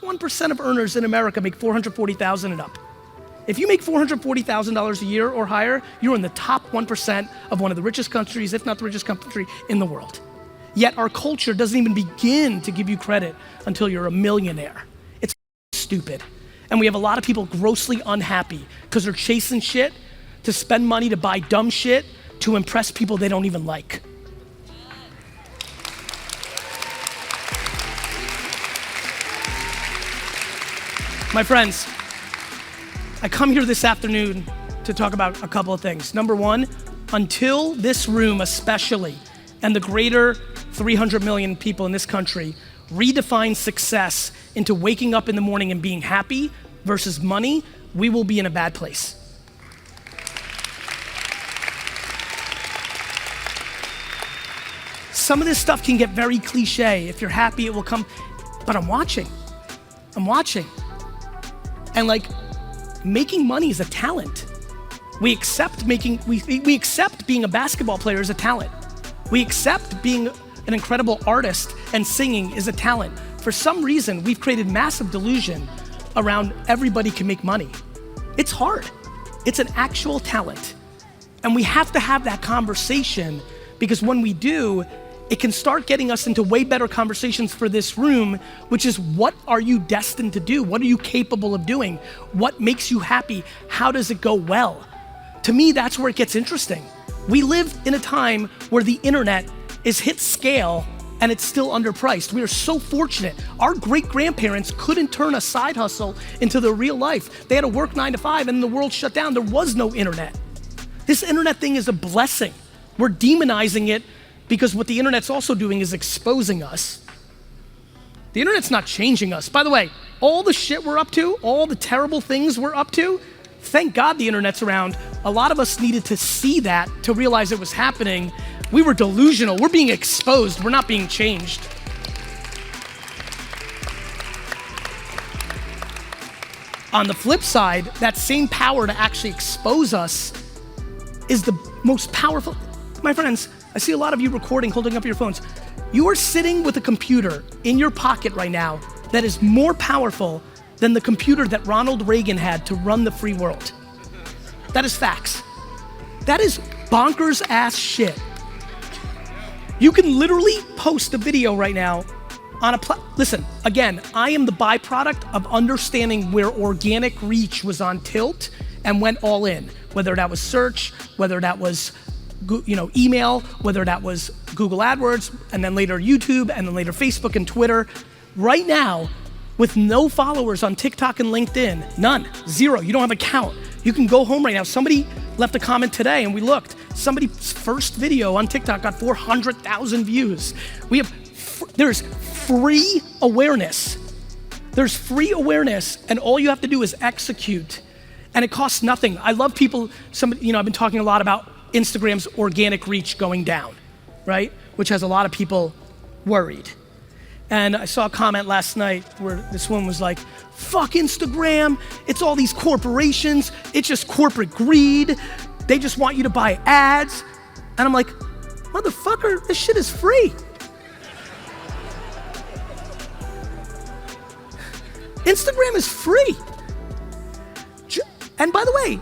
1% of earners in America make $440,000 and up. If you make $440,000 a year or higher, you're in the top 1% of one of the richest countries, if not the richest country in the world. Yet our culture doesn't even begin to give you credit until you're a millionaire. It's stupid. And we have a lot of people grossly unhappy because they're chasing shit to spend money to buy dumb shit to impress people they don't even like. My friends, I come here this afternoon to talk about a couple of things. Number one, until this room especially, and the greater 300 million people in this country redefine success into waking up in the morning and being happy versus money, we will be in a bad place. Some of this stuff can get very cliche. If you're happy, it will come, but I'm watching. And like, making money is a talent. We accept being a basketball player as a talent. We accept being an incredible artist and singing is a talent. For some reason, we've created massive delusion around everybody can make money. It's hard. It's an actual talent. And we have to have that conversation because when we do, it can start getting us into way better conversations for this room, which is what are you destined to do? What are you capable of doing? What makes you happy? How does it go well? To me, that's where it gets interesting. We live in a time where the internet is hit scale and it's still underpriced. We are so fortunate. Our great-grandparents couldn't turn a side hustle into their real life. They had to work 9 to 5 and the world shut down. There was no internet. This internet thing is a blessing. We're demonizing it because what the internet's also doing is exposing us. The internet's not changing us. By the way, all the shit we're up to, all the terrible things we're up to, thank God the internet's around. A lot of us needed to see that to realize it was happening. We were delusional. We're being exposed. We're not being changed. On the flip side, that same power to actually expose us is the most powerful. My friends, I see a lot of you recording, holding up your phones. You are sitting with a computer in your pocket right now that is more powerful than the computer that Ronald Reagan had to run the free world. That is facts. That is bonkers ass shit. You can literally post a video right now on listen, again, I am the byproduct of understanding where organic reach was on tilt and went all in, whether that was search, whether that was email, whether that was Google AdWords, and then later YouTube, and then later Facebook and Twitter. Right now, with no followers on TikTok and LinkedIn, none, 0, you don't have an account. You can go home right now. Somebody left a comment today and we looked. Somebody's first video on TikTok got 400,000 views. There's free awareness. There's free awareness and all you have to do is execute and it costs nothing. I love people, I've been talking a lot about Instagram's organic reach going down, right? Which has a lot of people worried. And I saw a comment last night where this woman was like, fuck Instagram, it's all these corporations, it's just corporate greed, they just want you to buy ads. And I'm like, motherfucker, this shit is free. Instagram is free. And by the way,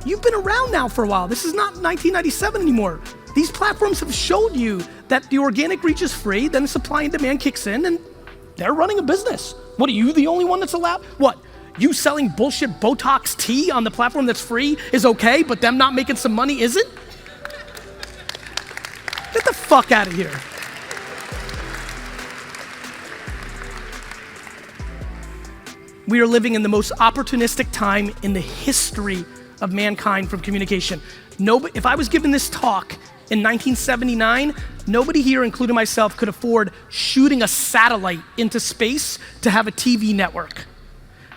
you've been around now for a while. This is not 1997 anymore. These platforms have showed you that the organic reach is free, then supply and demand kicks in and they're running a business. What, are you the only one that's allowed? What, you selling bullshit Botox tea on the platform that's free is okay, but them not making some money isn't? Get the fuck out of here. We are living in the most opportunistic time in the history of mankind from communication. If I was given this talk in 1979, nobody here, including myself, could afford shooting a satellite into space to have a TV network.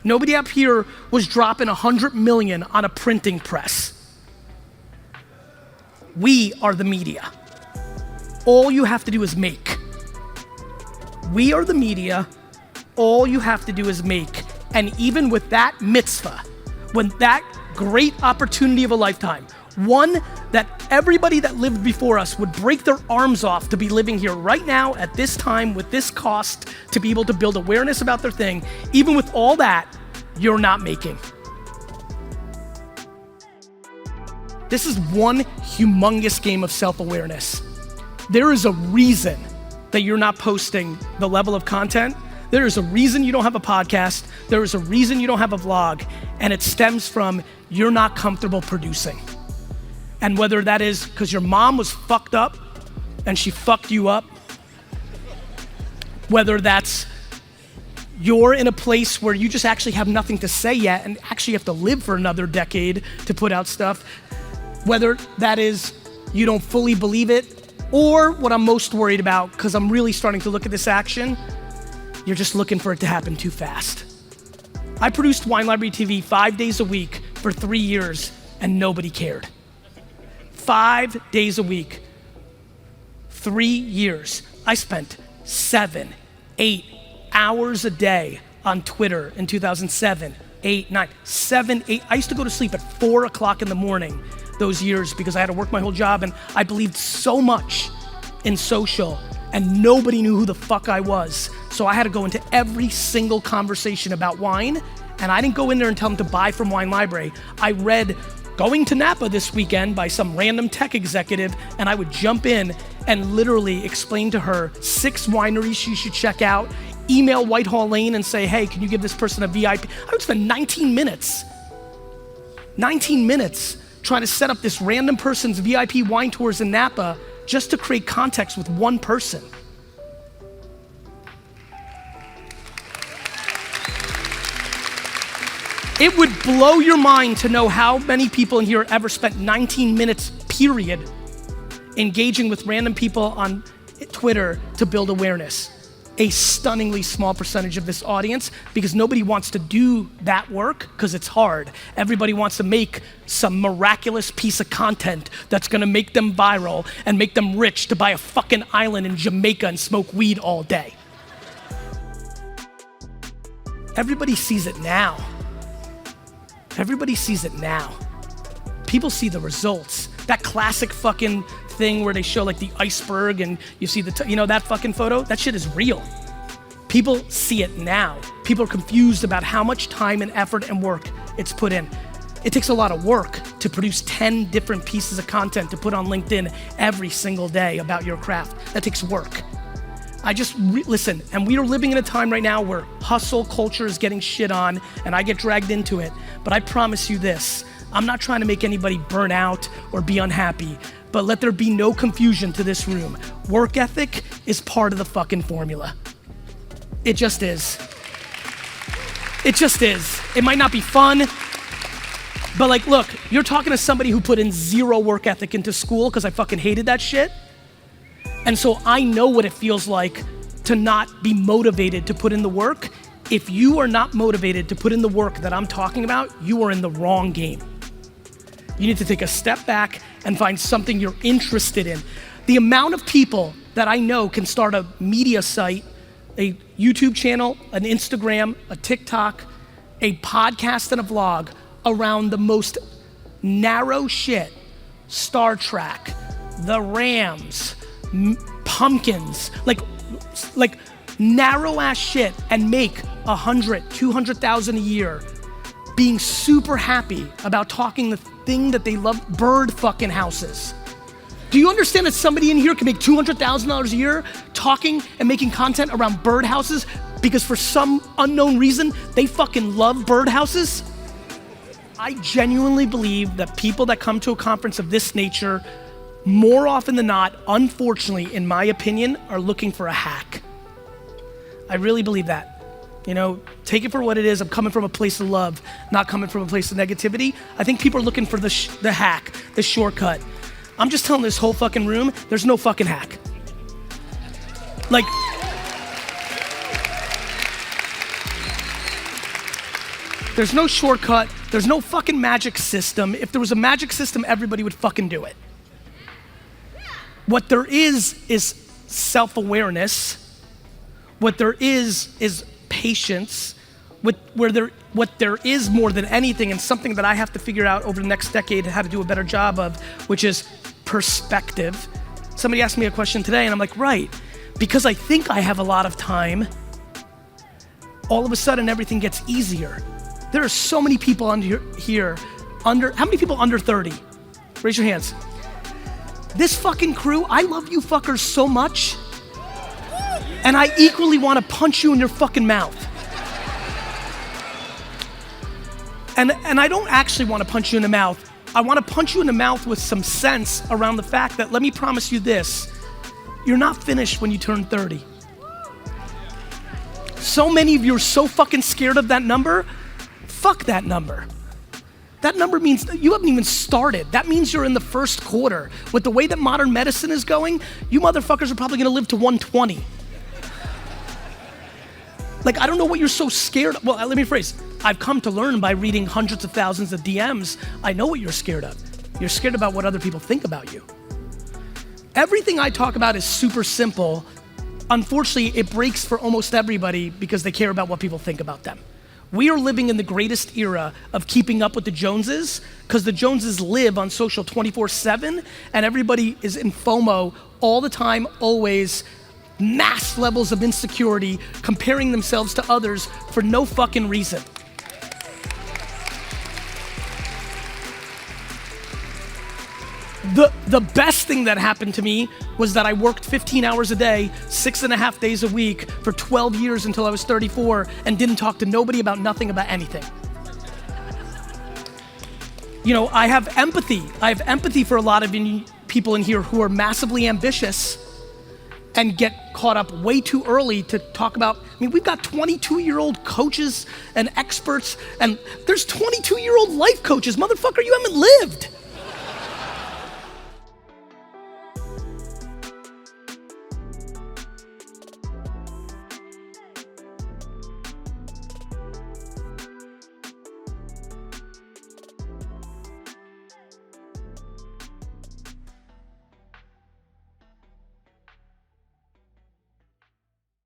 Nobody up here was dropping 100 million on a printing press. We are the media. All you have to do is make. We are the media. All you have to do is make. And even with that mitzvah, when that great opportunity of a lifetime, one that everybody that lived before us would break their arms off to be living here right now at this time with this cost to be able to build awareness about their thing, even with all that, you're not making. This is one humongous game of self-awareness. There is a reason that you're not posting the level of content. There is a reason you don't have a podcast. There is a reason you don't have a vlog, and it stems from you're not comfortable producing. And whether that is because your mom was fucked up and she fucked you up, whether that's you're in a place where you just actually have nothing to say yet and actually have to live for another decade to put out stuff, whether that is you don't fully believe it, or what I'm most worried about, because I'm really starting to look at this action, you're just looking for it to happen too fast. I produced Wine Library TV 5 days a week for 3 years and nobody cared. 5 days a week, 3 years. I spent 7, 8 hours a day on Twitter in 2007, 8, 9, 7, 8. I used to go to sleep at 4 o'clock in the morning those years because I had to work my whole job, and I believed so much in social and nobody knew who the fuck I was. So I had to go into every single conversation about wine, and I didn't go in there and tell them to buy from Wine Library. I read Going to Napa this weekend by some random tech executive, and I would jump in and literally explain to her 6 wineries she should check out, email Whitehall Lane and say, hey, can you give this person a VIP? I would spend 19 minutes trying to set up this random person's VIP wine tours in Napa just to create context with one person. It would blow your mind to know how many people in here ever spent 19 minutes, period, engaging with random people on Twitter to build awareness. A stunningly small percentage of this audience, because nobody wants to do that work because it's hard. Everybody wants to make some miraculous piece of content that's gonna make them viral and make them rich to buy a fucking island in Jamaica and smoke weed all day. Everybody sees it now. Everybody sees it now. People see the results. That classic fucking thing where they show like the iceberg and you see that fucking photo, that shit is real. People see it now. People are confused about how much time and effort and work it's put in. It takes a lot of work to produce 10 different pieces of content to put on LinkedIn every single day about your craft. That takes work. Listen, and we are living in a time right now where hustle culture is getting shit on and I get dragged into it, but I promise you this, I'm not trying to make anybody burn out or be unhappy, but let there be no confusion to this room. Work ethic is part of the fucking formula. It just is. It just is. It might not be fun, but like, look, you're talking to somebody who put in 0 work ethic into school because I fucking hated that shit. And so I know what it feels like to not be motivated to put in the work. If you are not motivated to put in the work that I'm talking about, you are in the wrong game. You need to take a step back and find something you're interested in. The amount of people that I know can start a media site, a YouTube channel, an Instagram, a TikTok, a podcast and a vlog around the most narrow shit, Star Trek, the Rams, pumpkins, like narrow ass shit, and make 100, 200,000 a year, being super happy about talking the thing that they love, bird fucking houses. Do you understand that somebody in here can make $200,000 a year talking and making content around bird houses because for some unknown reason, they fucking love bird houses? I genuinely believe that people that come to a conference of this nature, more often than not, unfortunately, in my opinion, are looking for a hack. I really believe that. You know, take it for what it is. I'm coming from a place of love, not coming from a place of negativity. I think people are looking for the hack, the shortcut. I'm just telling this whole fucking room, there's no fucking hack. Like, there's no shortcut, there's no fucking magic system. If there was a magic system, everybody would fucking do it. What there is self-awareness. What there is patience. What there is more than anything, and something that I have to figure out over the next decade how to do a better job of, which is perspective. Somebody asked me a question today and I'm like, right, because I think I have a lot of time, all of a sudden everything gets easier. There are so many people here, how many people under 30? Raise your hands. This fucking crew, I love you fuckers so much, and I equally wanna punch you in your fucking mouth. And I don't actually wanna punch you in the mouth. I wanna punch you in the mouth with some sense around the fact that, let me promise you this, you're not finished when you turn 30. So many of you are so fucking scared of that number. Fuck that number. That number means you haven't even started. That means you're in the first quarter. With the way that modern medicine is going, you motherfuckers are probably gonna live to 120. Like, I don't know what you're so scared of. Well, let me rephrase. I've come to learn by reading hundreds of thousands of DMs. I know what you're scared of. You're scared about what other people think about you. Everything I talk about is super simple. Unfortunately, it breaks for almost everybody because they care about what people think about them. We are living in the greatest era of keeping up with the Joneses because the Joneses live on social 24/7 and everybody is in FOMO all the time, always, mass levels of insecurity, comparing themselves to others for no fucking reason. The best thing that happened to me was that I worked 15 hours a day, 6.5 days a week for 12 years until I was 34 and didn't talk to nobody about nothing about anything. You know, I have empathy. I have empathy for a lot of people in here who are massively ambitious and get caught up way too early to talk about, I mean, we've got 22-year-old coaches and experts, and there's 22-year-old life coaches. Motherfucker, you haven't lived.